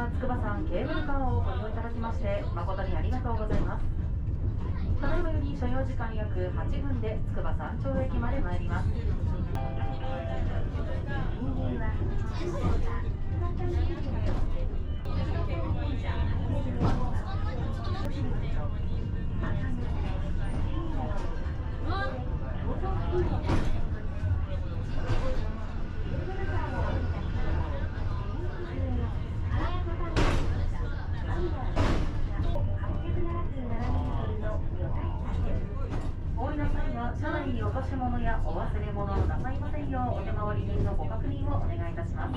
は筑波山ケーブルカーをご利用いただきまして誠にありがとうございます。ただいまより所要時間約8分で筑波山頂駅まで参ります。お降りの際は車内に落とし物やお忘れ物をなさいませんようお手回り人のご確認をお願いいたします。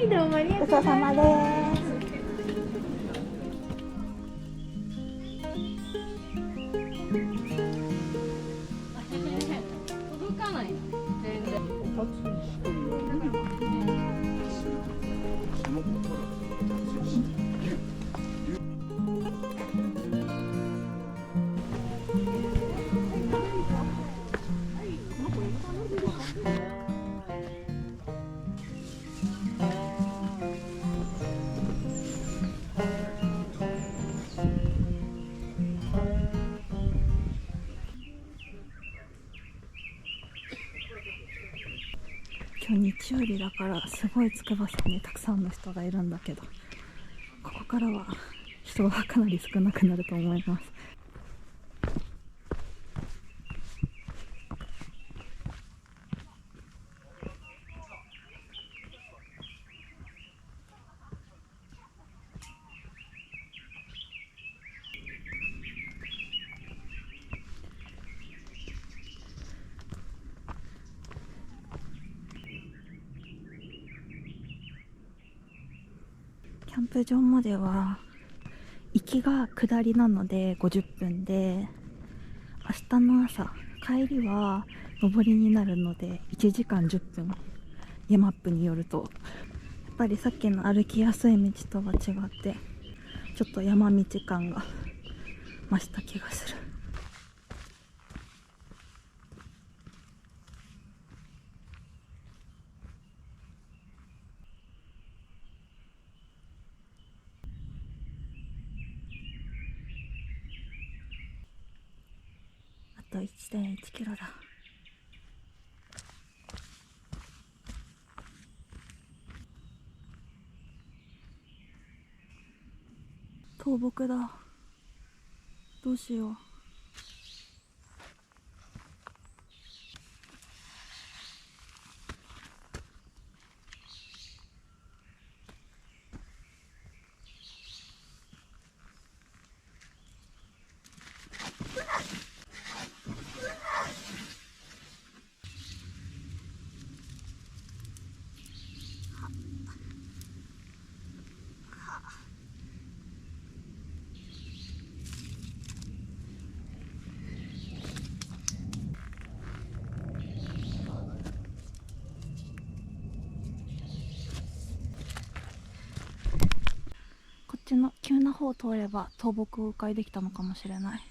どうもありがとうございます。ごちそうさまです。届かない全然。今日日曜日だからすごい筑波山にたくさんの人がいるんだけど、ここからは人はかなり少なくなると思います。キャンプ場までは行きが下りなので50分で、明日の朝帰りは上りになるので1時間10分。山アップによるとやっぱりさっきの歩きやすい道とは違ってちょっと山道感が増した気がする。あと 1.1 キロだ。倒木だ。どうしよう。こっちの急な方を通れば倒木を迂回できたのかもしれない。やっ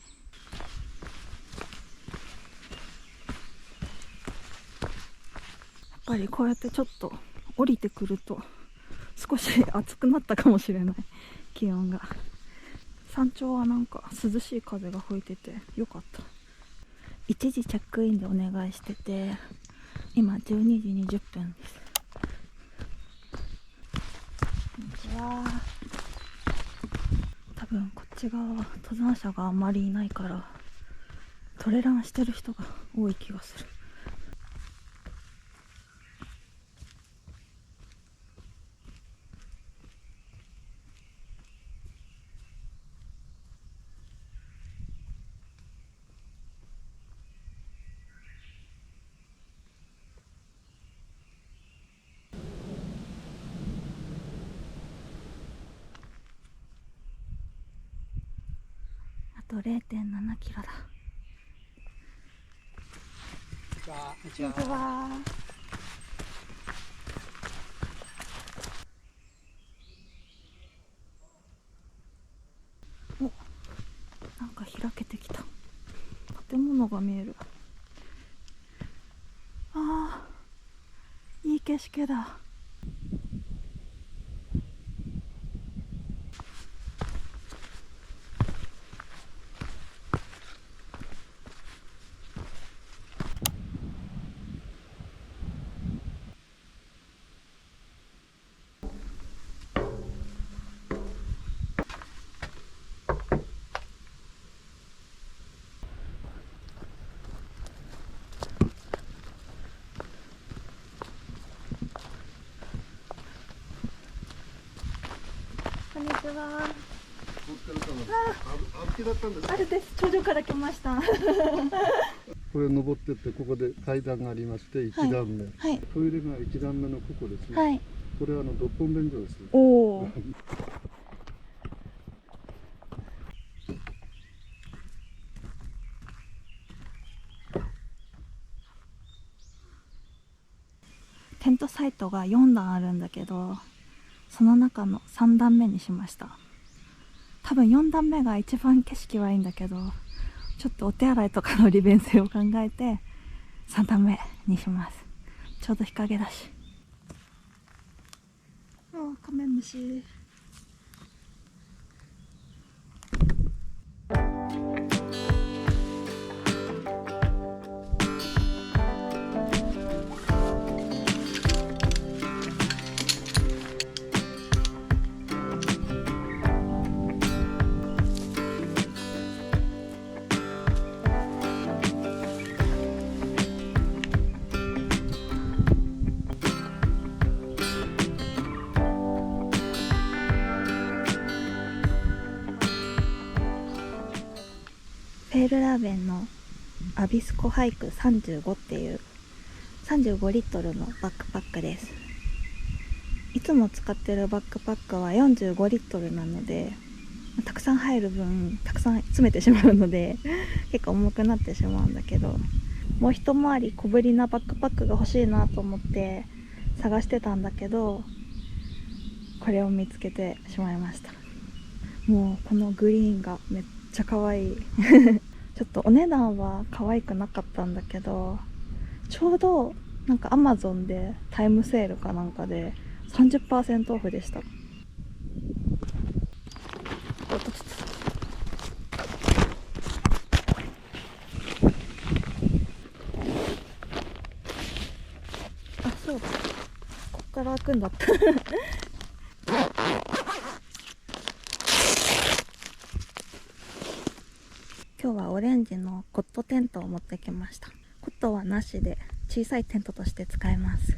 ぱりこうやってちょっと降りてくると少し暑くなったかもしれない。気温が、山頂はなんか涼しい風が吹いててよかった。1時チェックインでお願いしてて、今12時20分です。こんにちは。多分こっち側は登山者があんまりいないからトレランしてる人が多い気がする。あと 0.7 キロだ。こんにちは。お、なんか開けてきた。建物が見える。あー、いい景色だ。こんにちは。歩きだったんですか？あれです。頂上から来ました。これ登ってってここで階段がありまして1段目、はい。トイレが1段目のここですね、はい。これは六本便所です。おお。テントサイトが4段あるんだけど、その中の3段目にしました。多分4段目が一番景色はいいんだけど、ちょっとお手洗いとかの利便性を考えて3段目にします。ちょうど日陰だし。ああ、カメムシ。フェールラーベンのアビスコハイク35っていう35リットルのバックパックです。いつも使ってるバックパックは45リットルなので、たくさん入る分たくさん詰めてしまうので結構重くなってしまうんだけど、もう一回り小ぶりなバックパックが欲しいなと思って探してたんだけど、これを見つけてしまいました。もうこのグリーンがめっちゃ可愛いちょっとお値段は可愛くなかったんだけど、ちょうどなんか Amazon でタイムセールかなんかで 30% オフでした。あ、そうだ、こっから開くんだったコットテントを持ってきました。コットはなしで小さいテントとして使えます。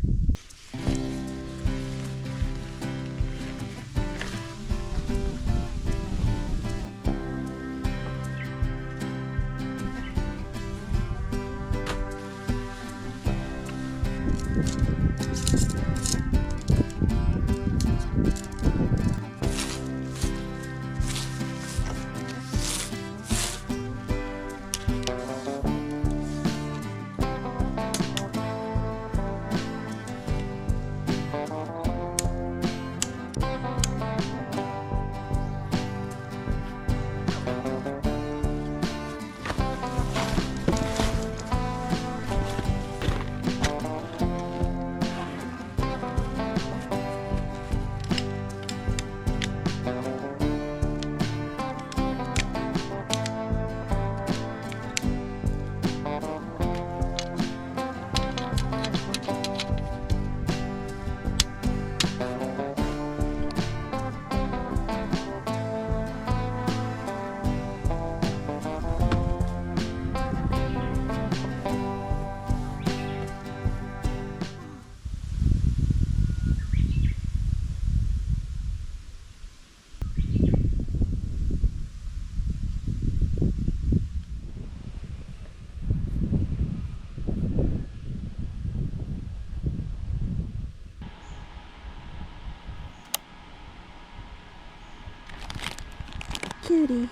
きゅうり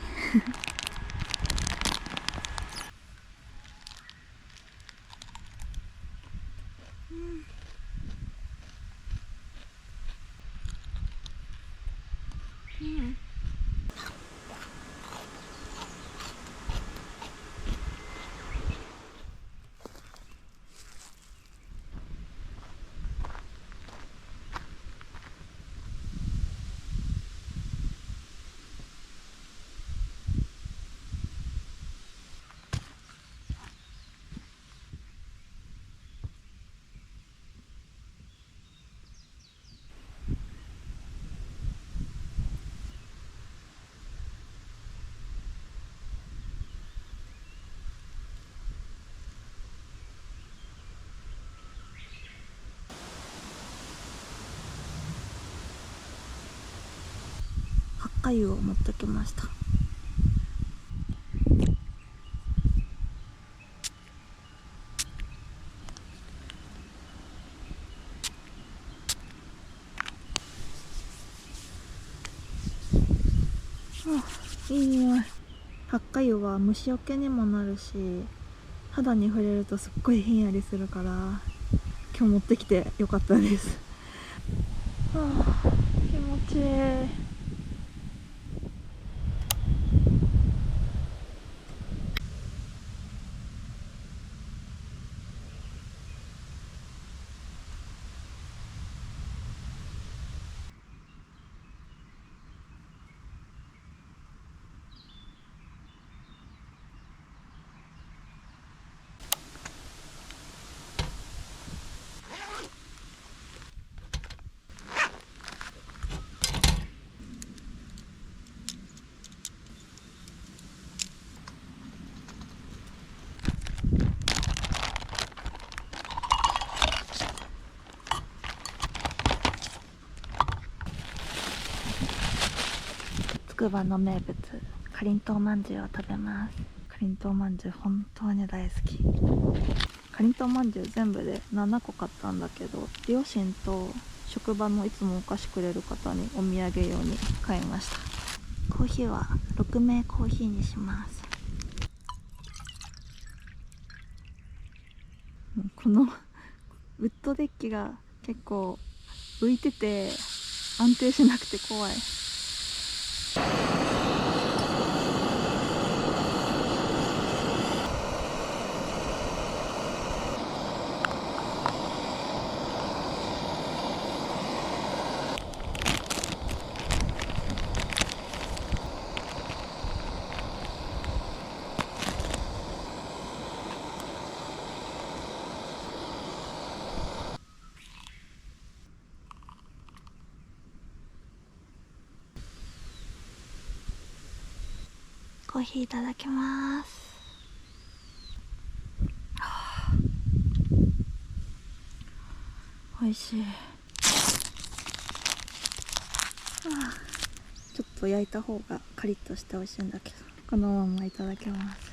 八花湯を持ってきました。いい匂い。八花湯は虫除けにもなるし、肌に触れるとすっごいひんやりするから、今日持ってきてよかったです。気持ちいい。つくばの名物かりんとうまんじゅうを食べます。かりんとうまんじゅう本当に大好き。かりんとうまんじゅう全部で7個買ったんだけど、両親と職場のいつもお菓子くれる方にお土産用に買いました。コーヒーは6名コーヒーにします。このウッドデッキが結構浮いてて安定しなくて怖い。コーヒーいただきます。美味しい。ちょっと焼いた方がカリッとして美味しいんだけど、このままいただきます。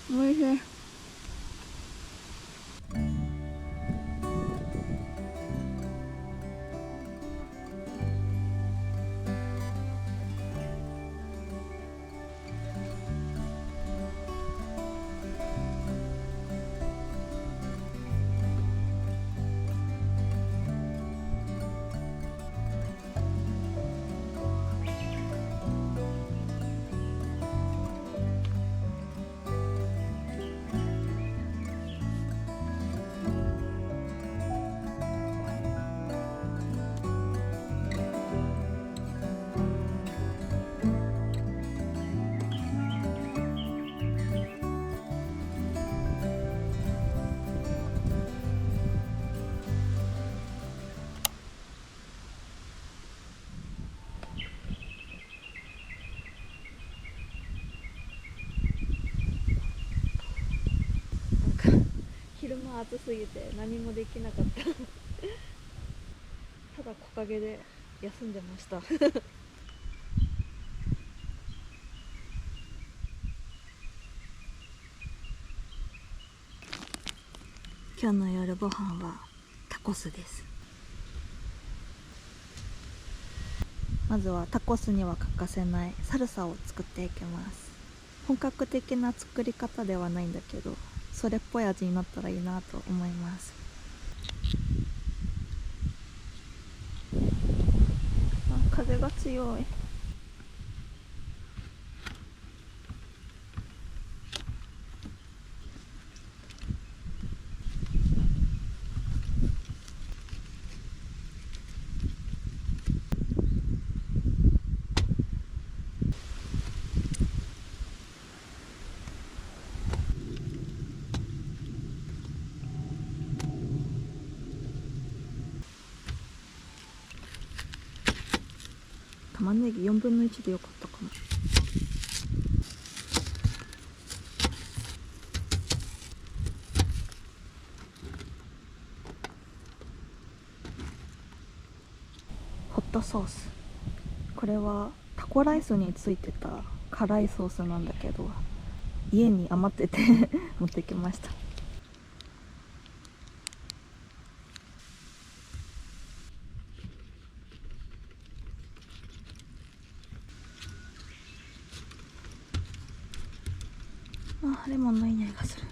美味しい。昼間暑すぎて何もできなかったただ木陰で休んでました今日の夜ご飯はタコスです。まずはタコスには欠かせないサルサを作っていきます。本格的な作り方ではないんだけど、それっぽい味になったらいいなと思います。風が強い。玉ねぎ4分の1でよかったかも。ホットソース、これはタコライスについてた辛いソースなんだけど、家に余ってて持ってきました。レモンのいい匂いがする。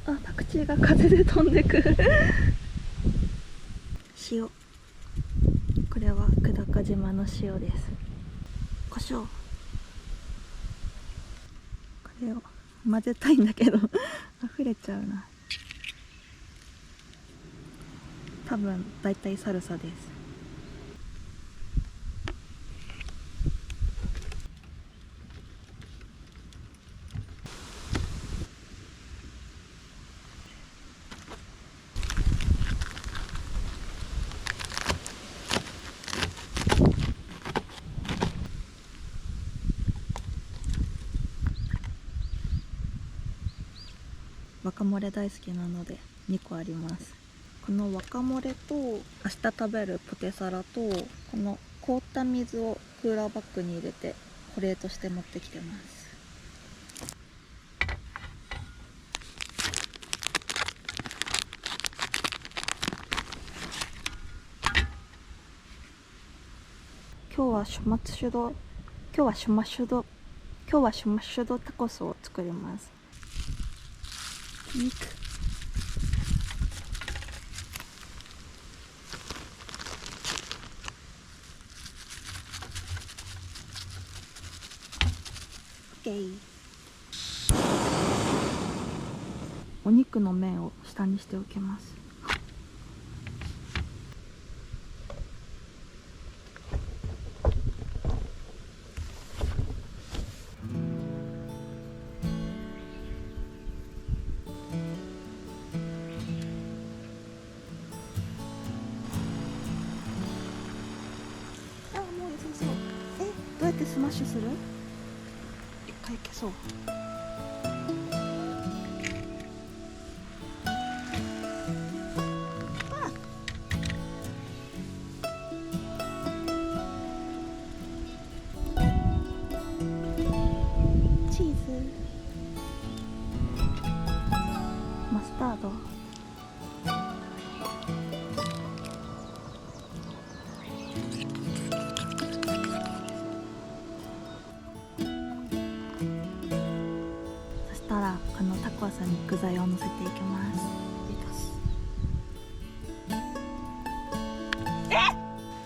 パクチーが風で飛んでく塩、これは久高島の塩です。胡椒、これを混ぜたいんだけど溢れちゃうな。多分だいたいサルサです。ワカモレ大好きなので2個あります。このワカモレと明日食べるポテサラと、この凍った水をクーラーバッグに入れて保冷として持ってきてます。今日はシュマッシュドタコスを作ります。肉、お肉の面を下にしておきます。スマッシュする？一回消そう。チーズ、マスタード、そしたらこのタコワサに具材を乗せていきます。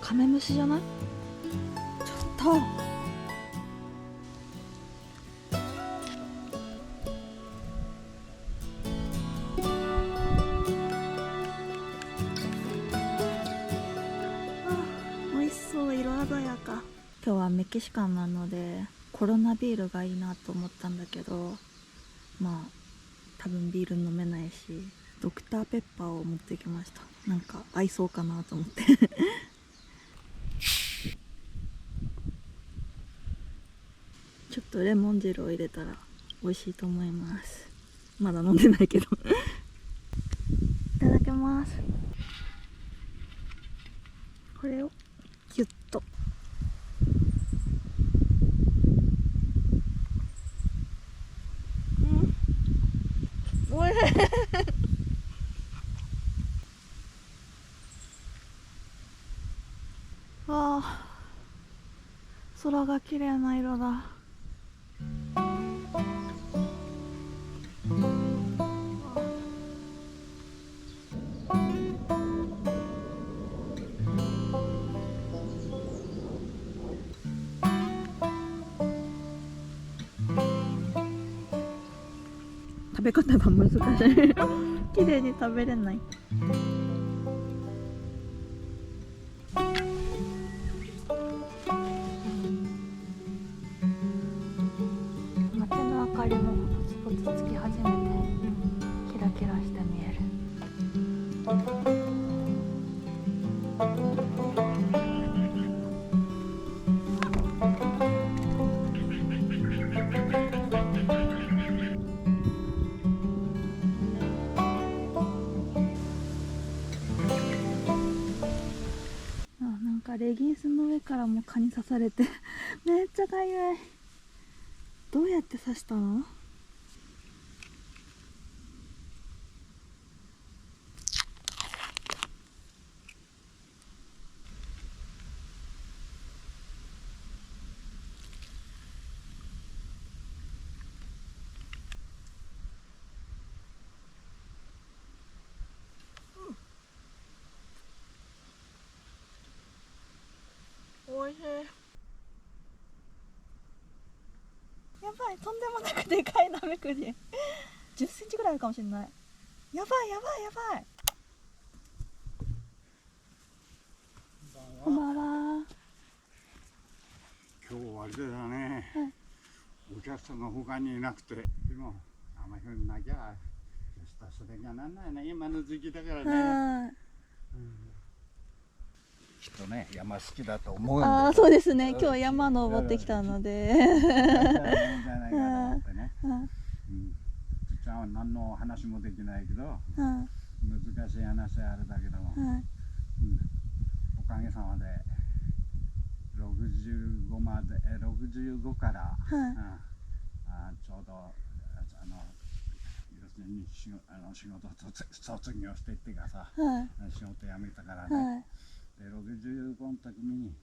カメムシじゃない？ちょっと美味しそう、色鮮やか。今日はメキシカンなのでコロナビールがいいなと思ったんだけど、まあ多分ビール飲めないしドクターペッパーを持ってきました。なんか合いそうかなと思ってちょっとレモン汁を入れたら美味しいと思います。まだ飲んでないけどいただきます。これをギュッと。おいしいわあ、空が綺麗な色だ。食べ方が難しい綺麗に食べれない。街の明かりもポツポツつき始めてキラキラして見える。なんかレギンスの上からも蚊に刺されてめっちゃかゆい。どうやって刺したの？おいしい。やばい、とんでもなくでかいナメクジ10センチぐらいあるかもしれない。やばいやばいやばい。こんばんは。今日はあれだね、はい、お客さんが他にいなくて、でもあまりなきゃそれがなんないね、今の時期だからね。きっとね、山好きだと思うんで。ああ、そうですね。今日山登ってきたので。じゃないかと思ってね。つっちゃんは何の話もできないけど、難しい話はあれだけども、おかげさまで65まで65から、ちょうど要するに仕事卒業してってかさ、仕事辞めたからね。で65の時に、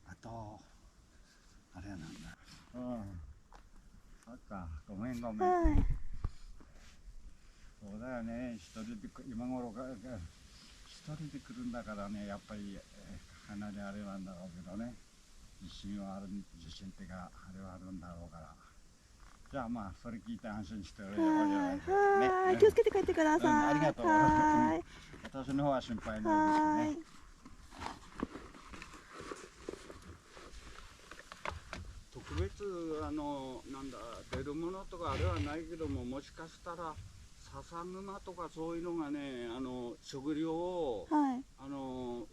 あとあれなんだ。そっか、ごめん。そうだよね、一人で今頃が一人で来るんだからね、やっぱりかなりあれなんだろうけどね、自信っていうかあれはあるんだろうから。じゃあまあそれ聞いて安心しておればいいじゃないですかね。気をつけて帰ってください。ありがとう。私の方は心配ないですね。特別なんだ出るものとかあれはないけども、もしかしたら笹沼とかそういうのがね、食料を、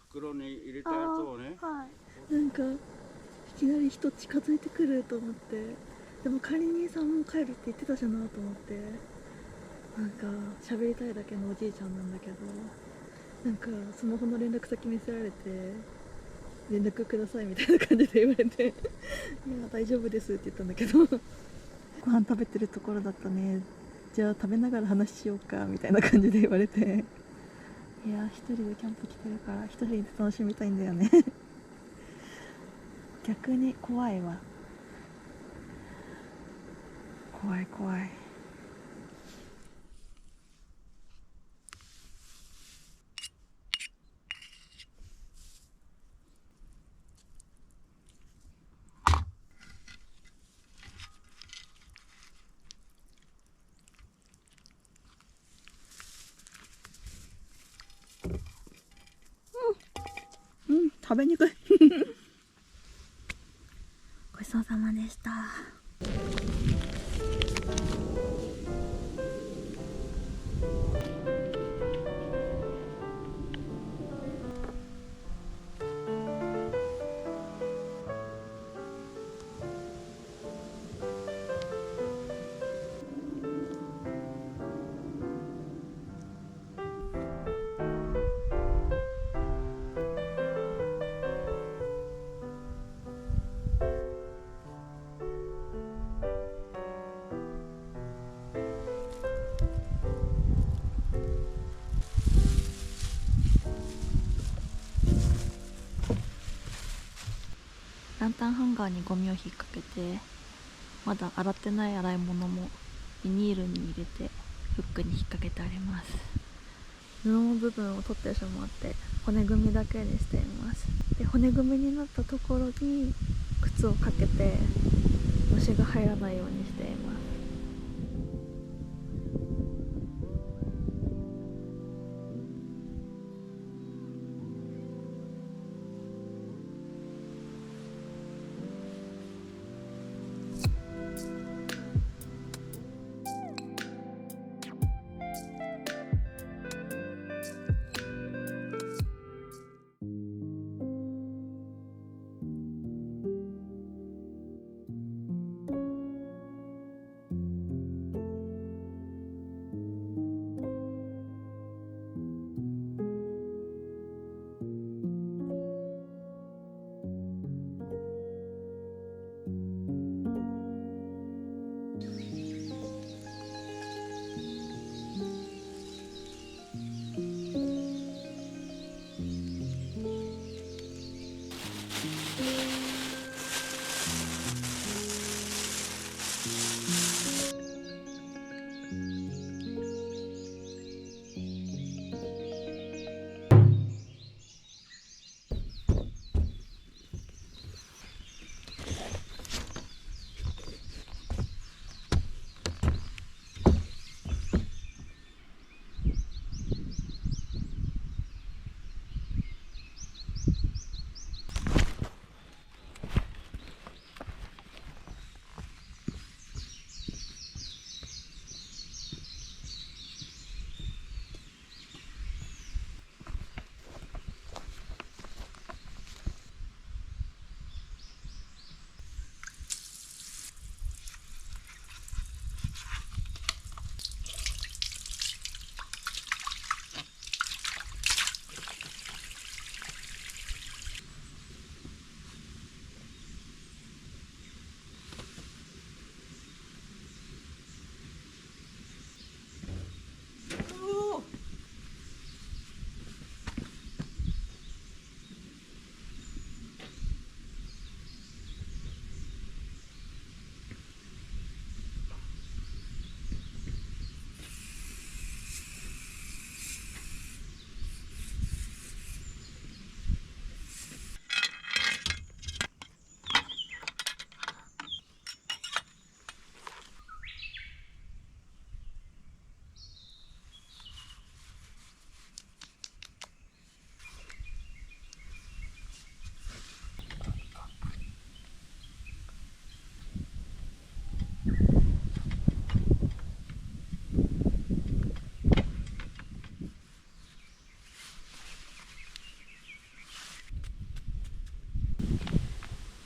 袋に入れたやつをね、なんかいきなり人近づいてくると思って、でも管理人さんも帰るって言ってたじゃなと思って、なんか喋りたいだけのおじいちゃんなんだけど、なんかスマホの連絡先見せられて連絡くださいみたいな感じで言われていや大丈夫ですって言ったんだけどご飯食べてるところだったね、じゃあ食べながら話しようかみたいな感じで言われて、いや一人でキャンプ来てるから一人で楽しみたいんだよね逆に怖いわ、怖い怖い。食べにくいごちそうさまでした。ランタンハンガーにゴミを引っ掛けて、まだ洗ってない洗い物もビニールに入れてフックに引っ掛けてあります。布の部分を取ってしまって骨組みだけにしています。で骨組みになったところに靴をかけて虫が入らないようにしています。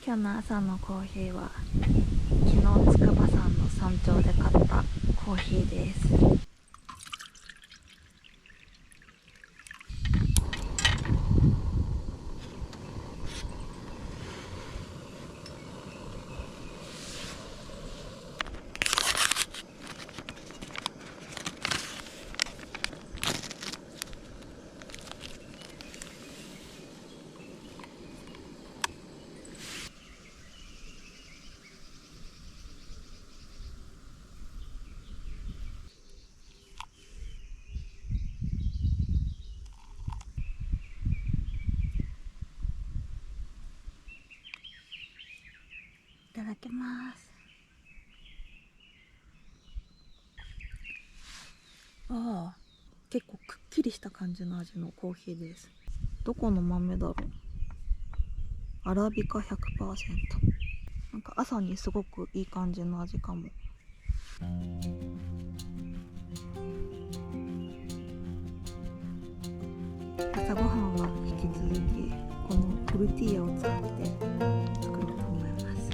今日の朝のコーヒーは昨日筑波山の山頂で買ったコーヒーです。いただきます。ああ、結構くっきりした感じの味のコーヒーです。どこの豆だろう。アラビカ 100%。 なんか朝にすごくいい感じの味かも。朝ごはんは引き続きこのトルティーヤを使って作ろうと思います。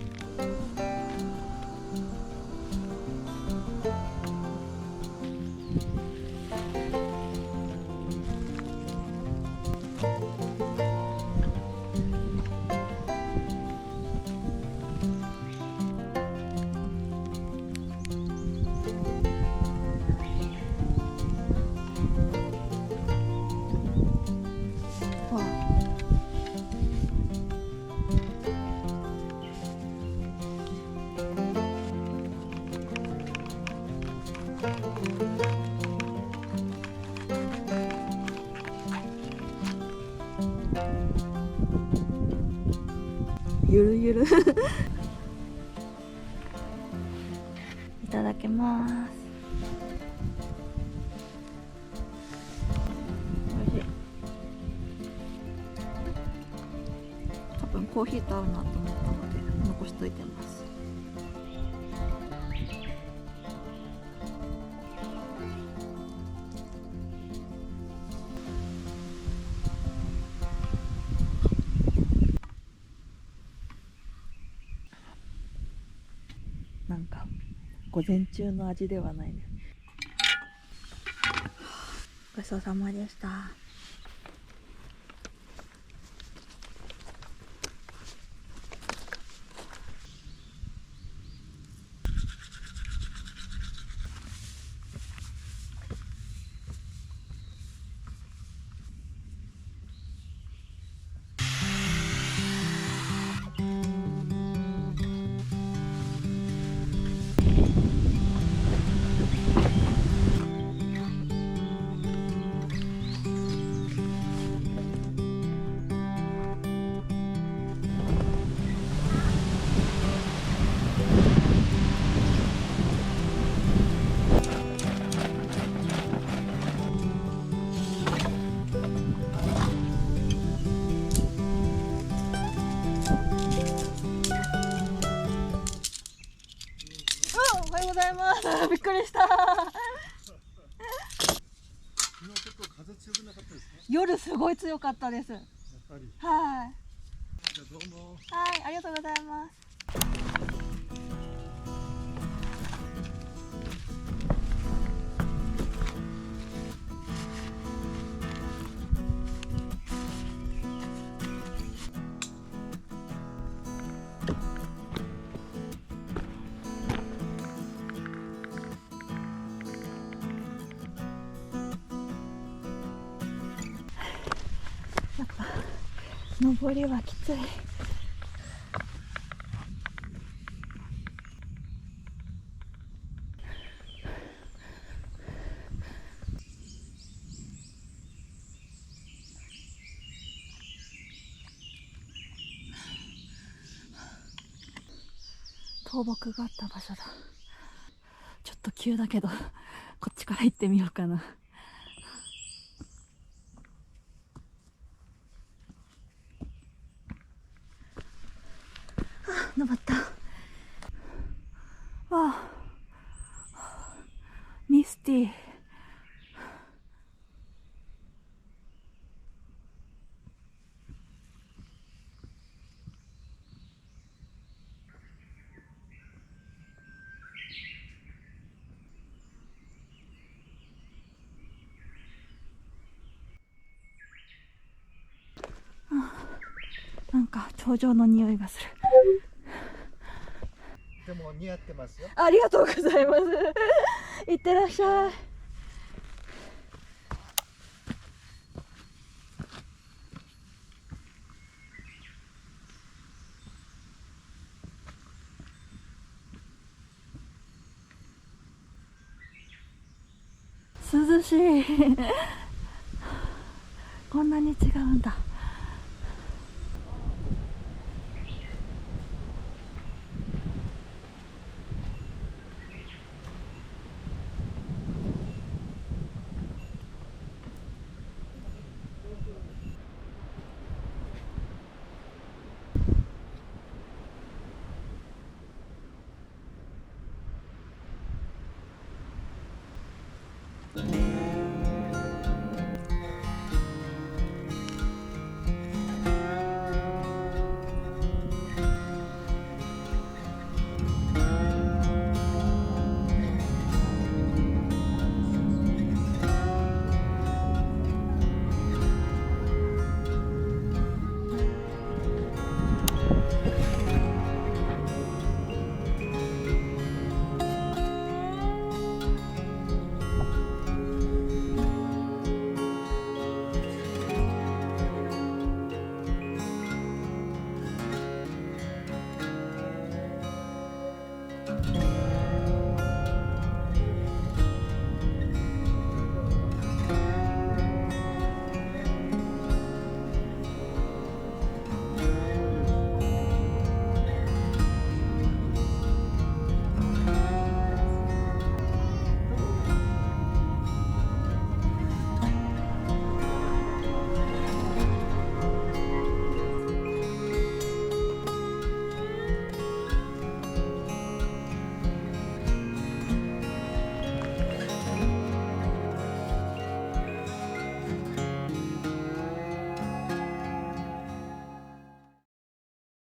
ゆるゆるいただきます。おいしい。多分コーヒーと合うなと思ったので残しといてます。なんか午前中の味ではないね。ごちそうさまでした。おはようございます。びっくりした。昨日ちょっと風強くなかったですか？夜すごい強かったです。やっぱり。はい。じゃあどうも。はい、ありがとうございます。やっぱ登りはきつい。倒木があった場所だ。ちょっと急だけどこっちから行ってみようかな。登った。わあ、ミスティー。か頂上の匂いがする。でも似合ってますよ。ありがとうございますいってらっしゃい。涼しいこんなに違うんだ。